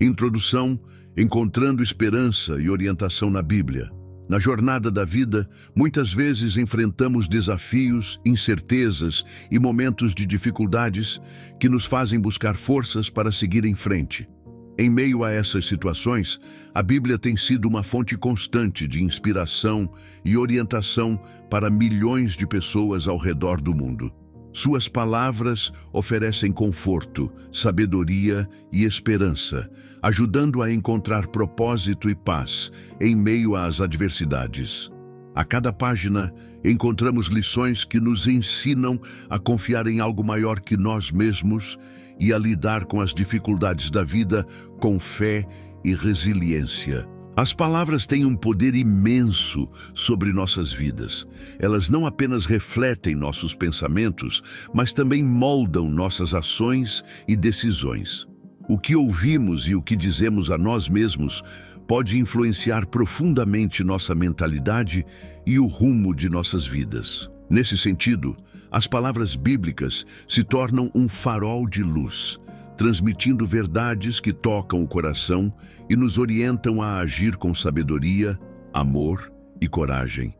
Introdução: encontrando esperança e orientação na Bíblia. Na jornada da vida, muitas vezes enfrentamos desafios, incertezas e momentos de dificuldades que nos fazem buscar forças para seguir em frente. Em meio a essas situações, a Bíblia tem sido uma fonte constante de inspiração e orientação para milhões de pessoas ao redor do mundo. Suas palavras oferecem conforto, sabedoria e esperança, ajudando a encontrar propósito e paz em meio às adversidades. A cada página, encontramos lições que nos ensinam a confiar em algo maior que nós mesmos e a lidar com as dificuldades da vida com fé e resiliência. As palavras têm um poder imenso sobre nossas vidas. Elas não apenas refletem nossos pensamentos, mas também moldam nossas ações e decisões. O que ouvimos e o que dizemos a nós mesmos pode influenciar profundamente nossa mentalidade e o rumo de nossas vidas. Nesse sentido, as palavras bíblicas se tornam um farol de luz, transmitindo verdades que tocam o coração e nos orientam a agir com sabedoria, amor e coragem.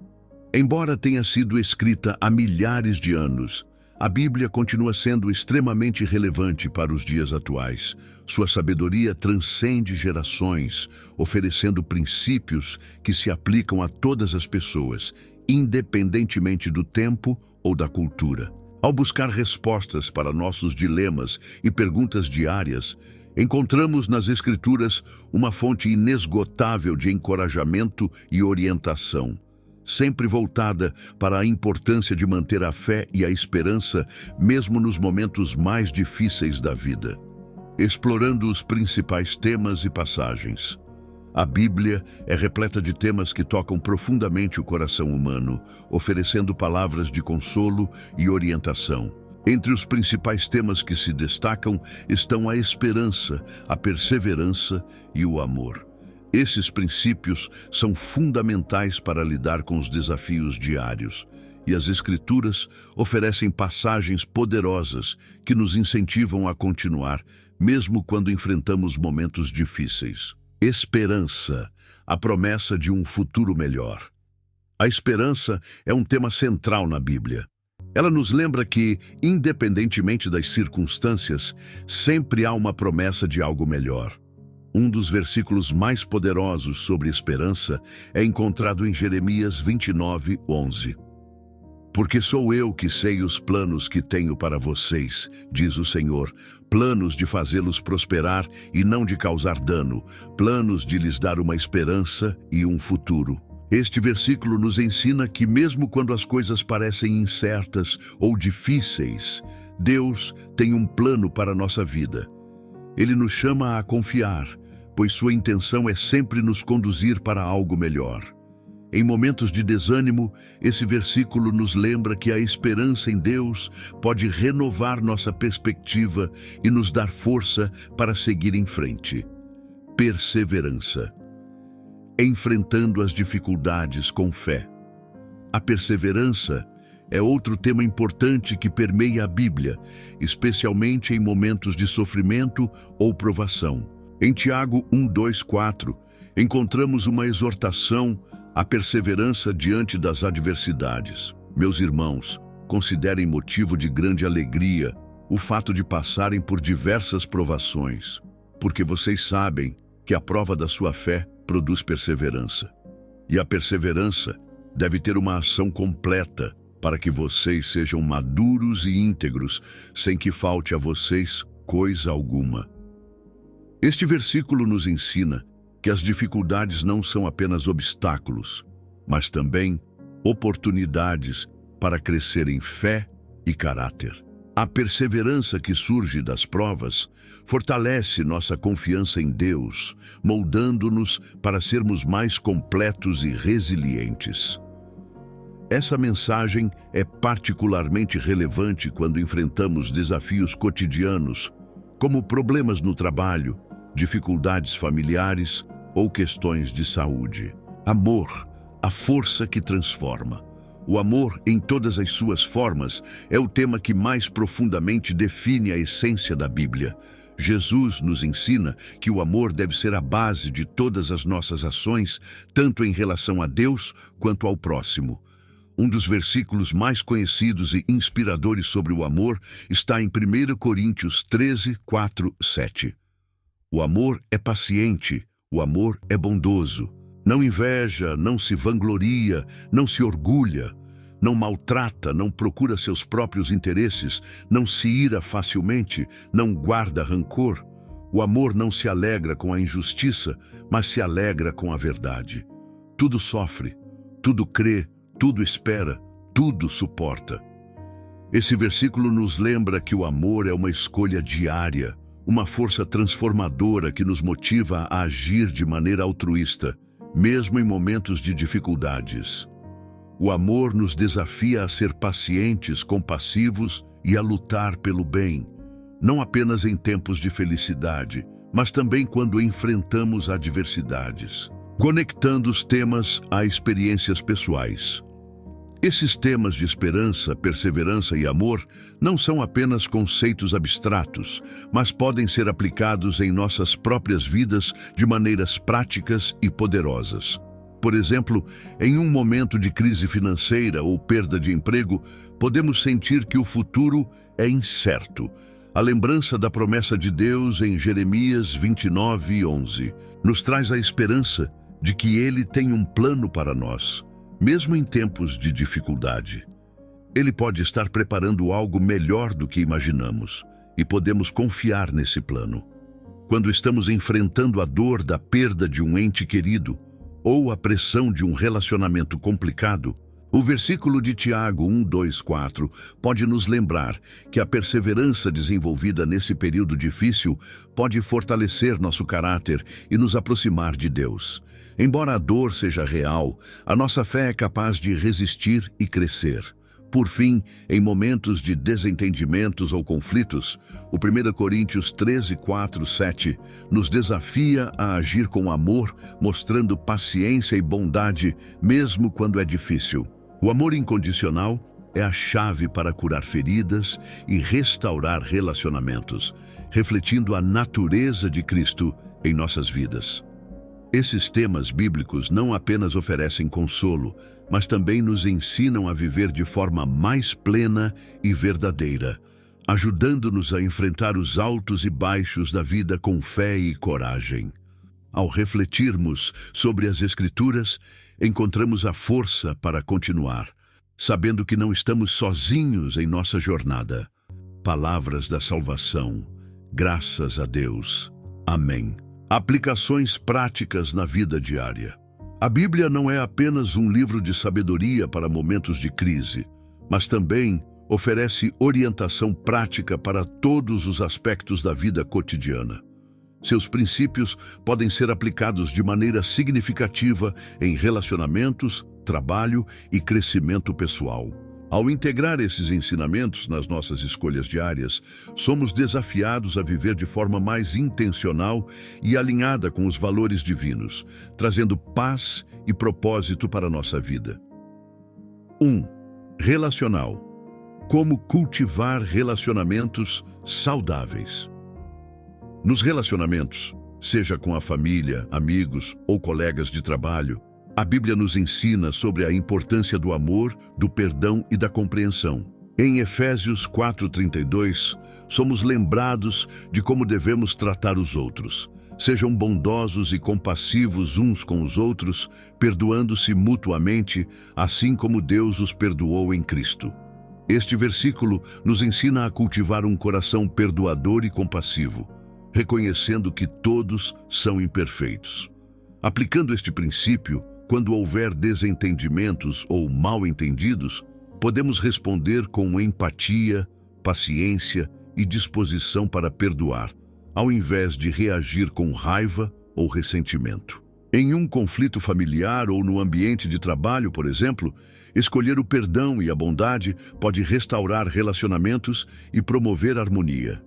Embora tenha sido escrita há milhares de anos, a Bíblia continua sendo extremamente relevante para os dias atuais. Sua sabedoria transcende gerações, oferecendo princípios que se aplicam a todas as pessoas, independentemente do tempo ou da cultura. Ao buscar respostas para nossos dilemas e perguntas diárias, encontramos nas Escrituras uma fonte inesgotável de encorajamento e orientação, sempre voltada para a importância de manter a fé e a esperança mesmo nos momentos mais difíceis da vida. Explorando os principais temas e passagens. A Bíblia é repleta de temas que tocam profundamente o coração humano, oferecendo palavras de consolo e orientação. Entre os principais temas que se destacam estão a esperança, a perseverança e o amor. Esses princípios são fundamentais para lidar com os desafios diários, e as Escrituras oferecem passagens poderosas que nos incentivam a continuar, mesmo quando enfrentamos momentos difíceis. Esperança, a promessa de um futuro melhor. A esperança é um tema central na Bíblia. Ela nos lembra que, independentemente das circunstâncias, sempre há uma promessa de algo melhor. Um dos versículos mais poderosos sobre esperança é encontrado em Jeremias 29:11. Porque sou eu que sei os planos que tenho para vocês, diz o Senhor, planos de fazê-los prosperar e não de causar dano, planos de lhes dar uma esperança e um futuro. Este versículo nos ensina que mesmo quando as coisas parecem incertas ou difíceis, Deus tem um plano para a nossa vida. Ele nos chama a confiar, pois sua intenção é sempre nos conduzir para algo melhor. Em momentos de desânimo, esse versículo nos lembra que a esperança em Deus pode renovar nossa perspectiva e nos dar força para seguir em frente. Perseverança. Enfrentando as dificuldades com fé. A perseverança é outro tema importante que permeia a Bíblia, especialmente em momentos de sofrimento ou provação. Em Tiago 1:2-4, encontramos uma exortação à perseverança diante das adversidades. Meus irmãos, considerem motivo de grande alegria o fato de passarem por diversas provações, porque vocês sabem que a prova da sua fé produz perseverança. E a perseverança deve ter uma ação completa para que vocês sejam maduros e íntegros, sem que falte a vocês coisa alguma. Este versículo nos ensina que as dificuldades não são apenas obstáculos, mas também oportunidades para crescer em fé e caráter. A perseverança que surge das provas fortalece nossa confiança em Deus, moldando-nos para sermos mais completos e resilientes. Essa mensagem é particularmente relevante quando enfrentamos desafios cotidianos, como problemas no trabalho, dificuldades familiares ou questões de saúde. Amor, a força que transforma. O amor, em todas as suas formas, é o tema que mais profundamente define a essência da Bíblia. Jesus nos ensina que o amor deve ser a base de todas as nossas ações, tanto em relação a Deus quanto ao próximo. Um dos versículos mais conhecidos e inspiradores sobre o amor está em 1 Coríntios 13, 4, 7. O amor é paciente, o amor é bondoso. Não inveja, não se vangloria, não se orgulha, não maltrata, não procura seus próprios interesses, não se ira facilmente, não guarda rancor. O amor não se alegra com a injustiça, mas se alegra com a verdade. Tudo sofre, tudo crê, tudo espera, tudo suporta. Esse versículo nos lembra que o amor é uma escolha diária, uma força transformadora que nos motiva a agir de maneira altruísta, mesmo em momentos de dificuldades. O amor nos desafia a ser pacientes, compassivos e a lutar pelo bem, não apenas em tempos de felicidade, mas também quando enfrentamos adversidades. Conectando os temas a experiências pessoais. Esses temas de esperança, perseverança e amor não são apenas conceitos abstratos, mas podem ser aplicados em nossas próprias vidas de maneiras práticas e poderosas. Por exemplo, em um momento de crise financeira ou perda de emprego, podemos sentir que o futuro é incerto. A lembrança da promessa de Deus em Jeremias 29:11 nos traz a esperança de que Ele tem um plano para nós, mesmo em tempos de dificuldade. Ele pode estar preparando algo melhor do que imaginamos, e podemos confiar nesse plano. Quando estamos enfrentando a dor da perda de um ente querido, ou a pressão de um relacionamento complicado, o versículo de Tiago 1:2-4 pode nos lembrar que a perseverança desenvolvida nesse período difícil pode fortalecer nosso caráter e nos aproximar de Deus. Embora a dor seja real, a nossa fé é capaz de resistir e crescer. Por fim, em momentos de desentendimentos ou conflitos, o 1 Coríntios 13:4-7 nos desafia a agir com amor, mostrando paciência e bondade, mesmo quando é difícil. O amor incondicional é a chave para curar feridas e restaurar relacionamentos, refletindo a natureza de Cristo em nossas vidas. Esses temas bíblicos não apenas oferecem consolo, mas também nos ensinam a viver de forma mais plena e verdadeira, ajudando-nos a enfrentar os altos e baixos da vida com fé e coragem. Ao refletirmos sobre as Escrituras, encontramos a força para continuar, sabendo que não estamos sozinhos em nossa jornada. Palavras da salvação. Graças a Deus. Amém. Aplicações práticas na vida diária. A Bíblia não é apenas um livro de sabedoria para momentos de crise, mas também oferece orientação prática para todos os aspectos da vida cotidiana. Seus princípios podem ser aplicados de maneira significativa em relacionamentos, trabalho e crescimento pessoal. Ao integrar esses ensinamentos nas nossas escolhas diárias, somos desafiados a viver de forma mais intencional e alinhada com os valores divinos, trazendo paz e propósito para a nossa vida. 1. Relacional. Como cultivar relacionamentos saudáveis. Nos relacionamentos, seja com a família, amigos ou colegas de trabalho, a Bíblia nos ensina sobre a importância do amor, do perdão e da compreensão. Em Efésios 4:32, somos lembrados de como devemos tratar os outros. Sejam bondosos e compassivos uns com os outros, perdoando-se mutuamente, assim como Deus os perdoou em Cristo. Este versículo nos ensina a cultivar um coração perdoador e compassivo, reconhecendo que todos são imperfeitos. Aplicando este princípio, quando houver desentendimentos ou mal-entendidos, podemos responder com empatia, paciência e disposição para perdoar, ao invés de reagir com raiva ou ressentimento. Em um conflito familiar ou no ambiente de trabalho, por exemplo, escolher o perdão e a bondade pode restaurar relacionamentos e promover harmonia.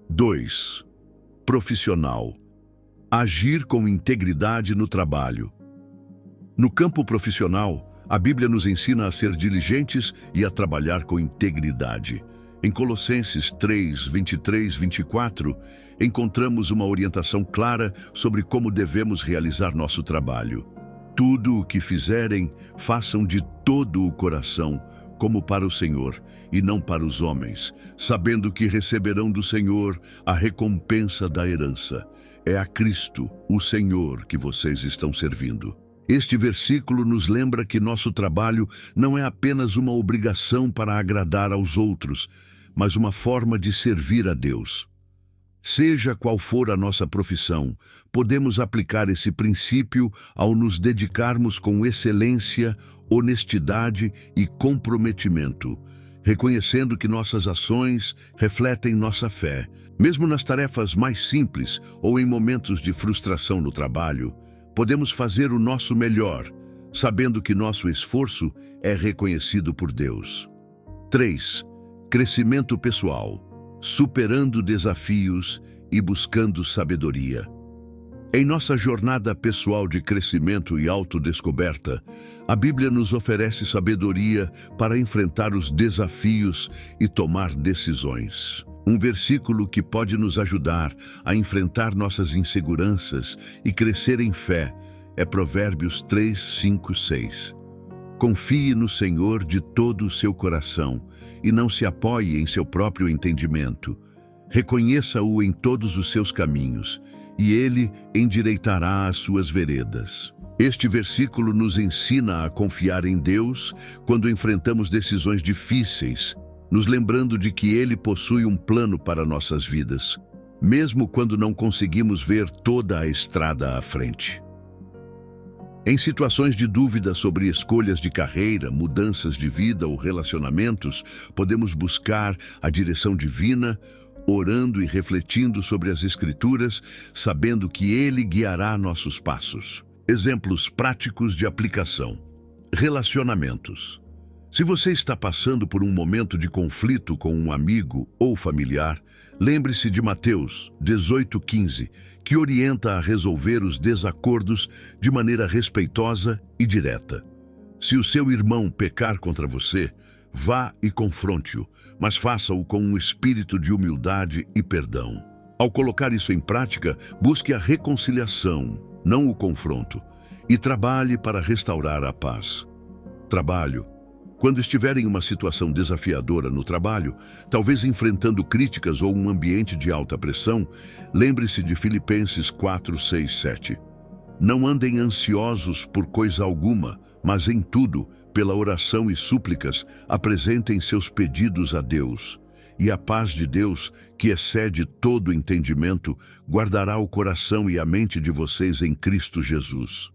2. Profissional. Agir com integridade no trabalho. No campo profissional, a Bíblia nos ensina a ser diligentes e a trabalhar com integridade. Em Colossenses 3, 23, 24, encontramos uma orientação clara sobre como devemos realizar nosso trabalho. Tudo o que fizerem, façam de todo o coração, como para o Senhor, e não para os homens, sabendo que receberão do Senhor a recompensa da herança. É a Cristo, o Senhor, que vocês estão servindo. Este versículo nos lembra que nosso trabalho não é apenas uma obrigação para agradar aos outros, mas uma forma de servir a Deus. Seja qual for a nossa profissão, podemos aplicar esse princípio ao nos dedicarmos com excelência, honestidade e comprometimento, reconhecendo que nossas ações refletem nossa fé. Mesmo nas tarefas mais simples ou em momentos de frustração no trabalho, podemos fazer o nosso melhor, sabendo que nosso esforço é reconhecido por Deus. 3. Crescimento pessoal, superando desafios e buscando sabedoria. Em nossa jornada pessoal de crescimento e autodescoberta, a Bíblia nos oferece sabedoria para enfrentar os desafios e tomar decisões. Um versículo que pode nos ajudar a enfrentar nossas inseguranças e crescer em fé é Provérbios 3, 5, 6. Confie no Senhor de todo o seu coração e não se apoie em seu próprio entendimento. Reconheça-o em todos os seus caminhos e ele endireitará as suas veredas. Este versículo nos ensina a confiar em Deus quando enfrentamos decisões difíceis, nos lembrando de que Ele possui um plano para nossas vidas, mesmo quando não conseguimos ver toda a estrada à frente. Em situações de dúvida sobre escolhas de carreira, mudanças de vida ou relacionamentos, podemos buscar a direção divina, orando e refletindo sobre as Escrituras, sabendo que Ele guiará nossos passos. Exemplos práticos de aplicação. Relacionamentos. Se você está passando por um momento de conflito com um amigo ou familiar, lembre-se de Mateus 18:15, que orienta a resolver os desacordos de maneira respeitosa e direta. Se o seu irmão pecar contra você, vá e confronte-o, mas faça-o com um espírito de humildade e perdão. Ao colocar isso em prática, busque a reconciliação, não o confronto, e trabalhe para restaurar a paz. Trabalho. Quando estiver em uma situação desafiadora no trabalho, talvez enfrentando críticas ou um ambiente de alta pressão, lembre-se de Filipenses 4, 6, 7. Não andem ansiosos por coisa alguma, mas em tudo, pela oração e súplicas, apresentem seus pedidos a Deus. E a paz de Deus, que excede todo entendimento, guardará o coração e a mente de vocês em Cristo Jesus.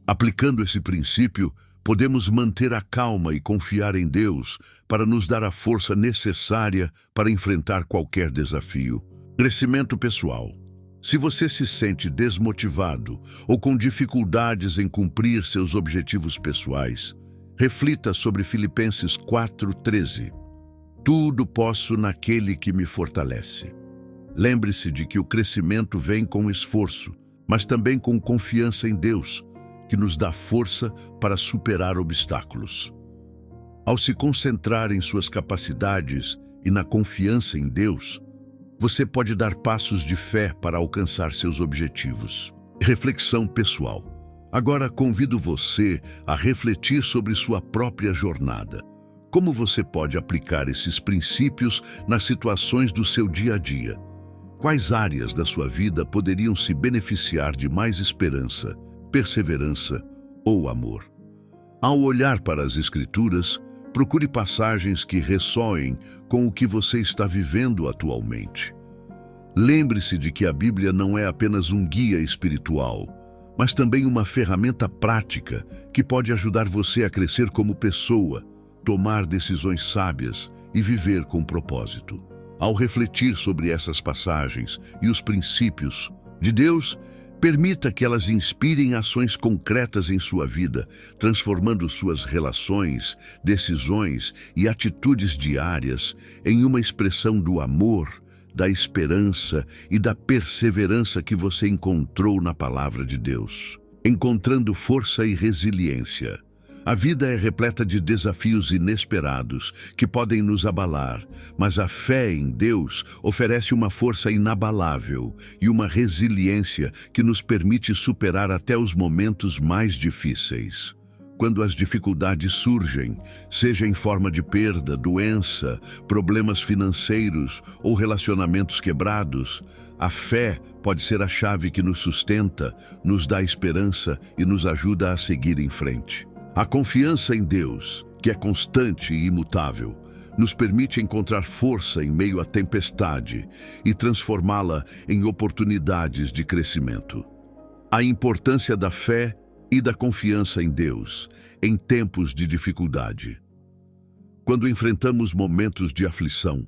Aplicando esse princípio, podemos manter a calma e confiar em Deus para nos dar a força necessária para enfrentar qualquer desafio. Crescimento pessoal. Se você se sente desmotivado ou com dificuldades em cumprir seus objetivos pessoais, reflita sobre Filipenses 4:13. Tudo posso naquele que me fortalece. Lembre-se de que o crescimento vem com esforço, mas também com confiança em Deus, que nos dá força para superar obstáculos. Ao se concentrar em suas capacidades e na confiança em Deus, você pode dar passos de fé para alcançar seus objetivos. Reflexão pessoal. Agora convido você a refletir sobre sua própria jornada. Como você pode aplicar esses princípios nas situações do seu dia a dia? Quais áreas da sua vida poderiam se beneficiar de mais esperança, perseverança ou amor? Ao olhar para as Escrituras, procure passagens que ressoem com o que você está vivendo atualmente. Lembre-se de que a Bíblia não é apenas um guia espiritual, mas também uma ferramenta prática que pode ajudar você a crescer como pessoa, tomar decisões sábias e viver com propósito. Ao refletir sobre essas passagens e os princípios de Deus, permita que elas inspirem ações concretas em sua vida, transformando suas relações, decisões e atitudes diárias em uma expressão do amor, da esperança e da perseverança que você encontrou na Palavra de Deus. Encontrando força e resiliência. A vida é repleta de desafios inesperados que podem nos abalar, mas a fé em Deus oferece uma força inabalável e uma resiliência que nos permite superar até os momentos mais difíceis. Quando as dificuldades surgem, seja em forma de perda, doença, problemas financeiros ou relacionamentos quebrados, a fé pode ser a chave que nos sustenta, nos dá esperança e nos ajuda a seguir em frente. A confiança em Deus, que é constante e imutável, nos permite encontrar força em meio à tempestade e transformá-la em oportunidades de crescimento. A importância da fé e da confiança em Deus em tempos de dificuldade. Quando enfrentamos momentos de aflição,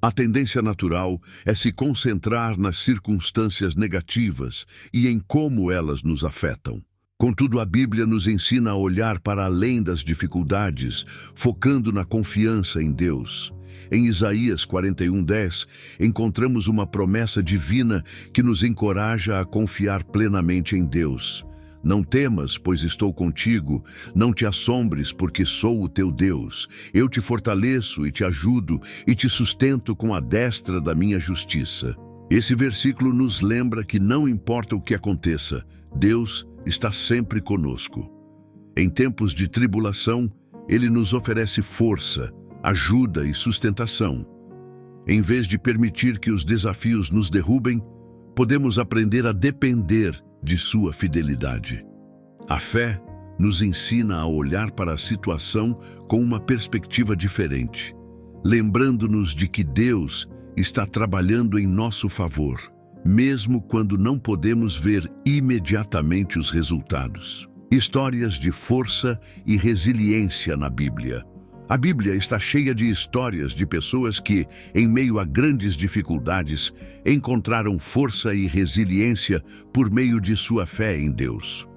a tendência natural é se concentrar nas circunstâncias negativas e em como elas nos afetam. Contudo, a Bíblia nos ensina a olhar para além das dificuldades, focando na confiança em Deus. Em Isaías 41:10, encontramos uma promessa divina que nos encoraja a confiar plenamente em Deus. Não temas, pois estou contigo. Não te assombres, porque sou o teu Deus. Eu te fortaleço e te ajudo e te sustento com a destra da minha justiça. Esse versículo nos lembra que não importa o que aconteça, Deus está sempre conosco. Em tempos de tribulação, Ele nos oferece força, ajuda e sustentação. Em vez de permitir que os desafios nos derrubem, podemos aprender a depender de sua fidelidade. A fé nos ensina a olhar para a situação com uma perspectiva diferente, lembrando-nos de que Deus está trabalhando em nosso favor, mesmo quando não podemos ver imediatamente os resultados. Histórias de força e resiliência na Bíblia. A Bíblia está cheia de histórias de pessoas que, em meio a grandes dificuldades, encontraram força e resiliência por meio de sua fé em Deus.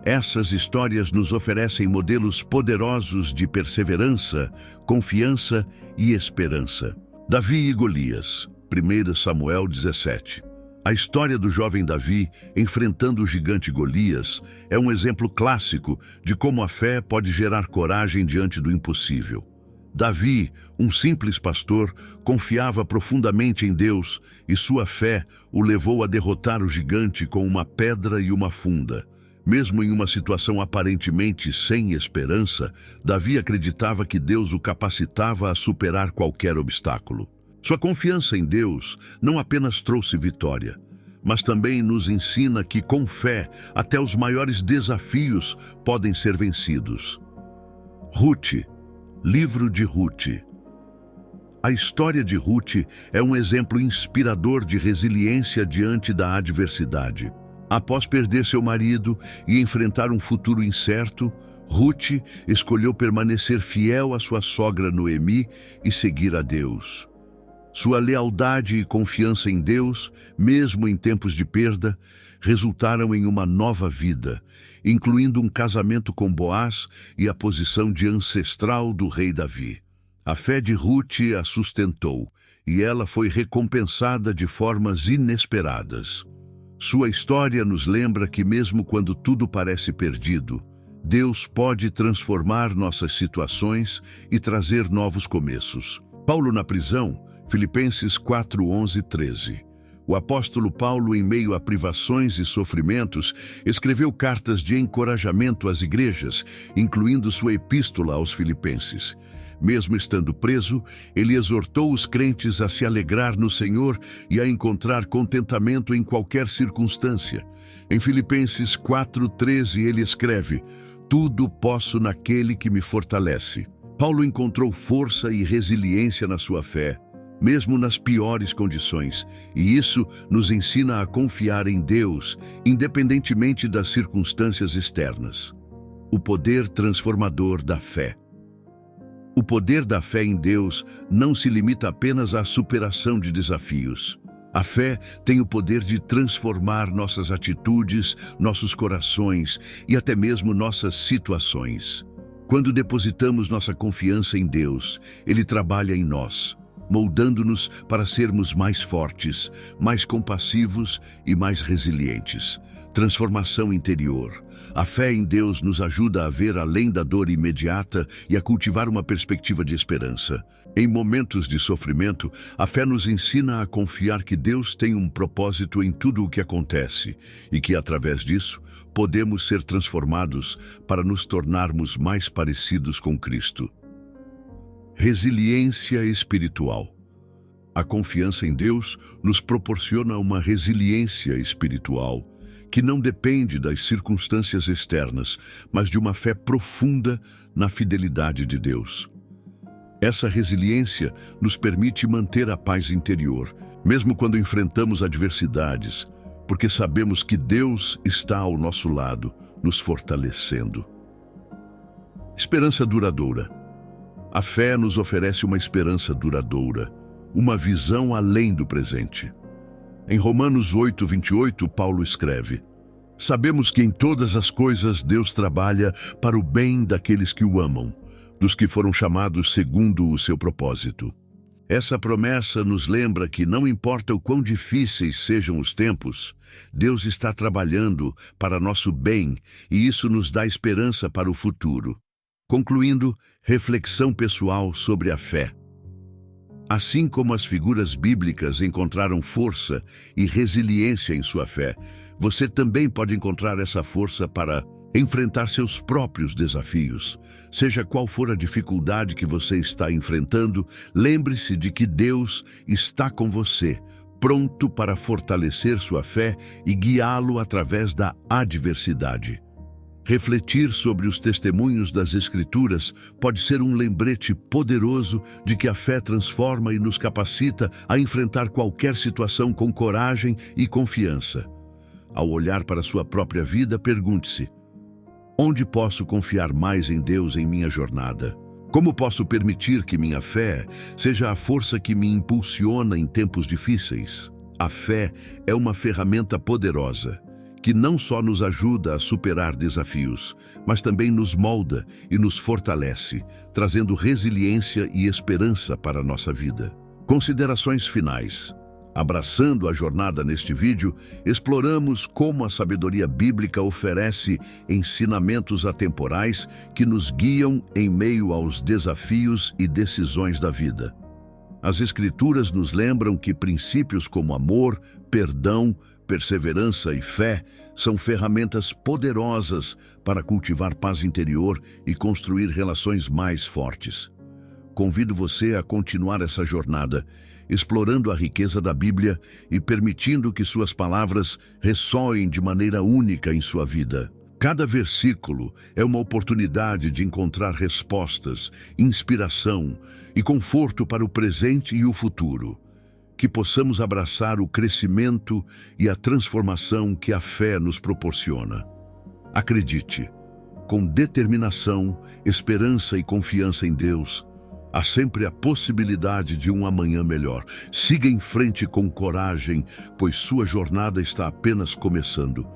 Essas histórias nos oferecem modelos poderosos de perseverança, confiança e esperança. Davi e Golias, 1 Samuel 17. A história do jovem Davi enfrentando o gigante Golias é um exemplo clássico de como a fé pode gerar coragem diante do impossível. Davi, um simples pastor, confiava profundamente em Deus e sua fé o levou a derrotar o gigante com uma pedra e uma funda. Mesmo em uma situação aparentemente sem esperança, Davi acreditava que Deus o capacitava a superar qualquer obstáculo. Sua confiança em Deus não apenas trouxe vitória, mas também nos ensina que, com fé, até os maiores desafios podem ser vencidos. Ruth, livro de Ruth. A história de Ruth é um exemplo inspirador de resiliência diante da adversidade. Após perder seu marido e enfrentar um futuro incerto, Ruth escolheu permanecer fiel à sua sogra Noemi e seguir a Deus. Sua lealdade e confiança em Deus, mesmo em tempos de perda, resultaram em uma nova vida, incluindo um casamento com Boaz e a posição de ancestral do rei Davi. A fé de Ruth a sustentou, e ela foi recompensada de formas inesperadas. Sua história nos lembra que mesmo quando tudo parece perdido, Deus pode transformar nossas situações e trazer novos começos. Paulo na prisão, Filipenses 4:11-13. O apóstolo Paulo, em meio a privações e sofrimentos, escreveu cartas de encorajamento às igrejas, incluindo sua epístola aos Filipenses. Mesmo estando preso, ele exortou os crentes a se alegrar no Senhor e a encontrar contentamento em qualquer circunstância. Em Filipenses 4:13 ele escreve: "Tudo posso naquele que me fortalece." Paulo encontrou força e resiliência na sua fé, mesmo nas piores condições, e isso nos ensina a confiar em Deus, independentemente das circunstâncias externas. O poder transformador da fé. O poder da fé em Deus não se limita apenas à superação de desafios. A fé tem o poder de transformar nossas atitudes, nossos corações e até mesmo nossas situações. Quando depositamos nossa confiança em Deus, Ele trabalha em nós. moldando-nos para sermos mais fortes, mais compassivos e mais resilientes. Transformação interior. A fé em Deus nos ajuda a ver além da dor imediata e a cultivar uma perspectiva de esperança. Em momentos de sofrimento, a fé nos ensina a confiar que Deus tem um propósito em tudo o que acontece e que, através disso, podemos ser transformados para nos tornarmos mais parecidos com Cristo. Resiliência espiritual. A confiança em Deus nos proporciona uma resiliência espiritual que não depende das circunstâncias externas, mas de uma fé profunda na fidelidade de Deus. Essa resiliência nos permite manter a paz interior, mesmo quando enfrentamos adversidades, porque sabemos que Deus está ao nosso lado, nos fortalecendo. Esperança duradoura. A fé nos oferece uma esperança duradoura, uma visão além do presente. Em Romanos 8:28, Paulo escreve: Sabemos que em todas as coisas Deus trabalha para o bem daqueles que o amam, dos que foram chamados segundo o seu propósito. Essa promessa nos lembra que não importa o quão difíceis sejam os tempos, Deus está trabalhando para nosso bem e isso nos dá esperança para o futuro. Concluindo, reflexão pessoal sobre a fé. Assim como as figuras bíblicas encontraram força e resiliência em sua fé, você também pode encontrar essa força para enfrentar seus próprios desafios. Seja qual for a dificuldade que você está enfrentando, lembre-se de que Deus está com você, pronto para fortalecer sua fé e guiá-lo através da adversidade. Refletir sobre os testemunhos das Escrituras pode ser um lembrete poderoso de que a fé transforma e nos capacita a enfrentar qualquer situação com coragem e confiança. Ao olhar para sua própria vida, pergunte-se: onde posso confiar mais em Deus em minha jornada? Como posso permitir que minha fé seja a força que me impulsiona em tempos difíceis? A fé é uma ferramenta poderosa que não só nos ajuda a superar desafios, mas também nos molda e nos fortalece, trazendo resiliência e esperança para a nossa vida. Considerações finais. Abraçando a jornada neste vídeo, exploramos como a sabedoria bíblica oferece ensinamentos atemporais que nos guiam em meio aos desafios e decisões da vida. As Escrituras nos lembram que princípios como amor, perdão, perseverança e fé são ferramentas poderosas para cultivar paz interior e construir relações mais fortes. Convido você a continuar essa jornada, explorando a riqueza da Bíblia e permitindo que suas palavras ressoem de maneira única em sua vida. Cada versículo é uma oportunidade de encontrar respostas, inspiração e conforto para o presente e o futuro. Que possamos abraçar o crescimento e a transformação que a fé nos proporciona. Acredite, com determinação, esperança e confiança em Deus, há sempre a possibilidade de um amanhã melhor. Siga em frente com coragem, pois sua jornada está apenas começando.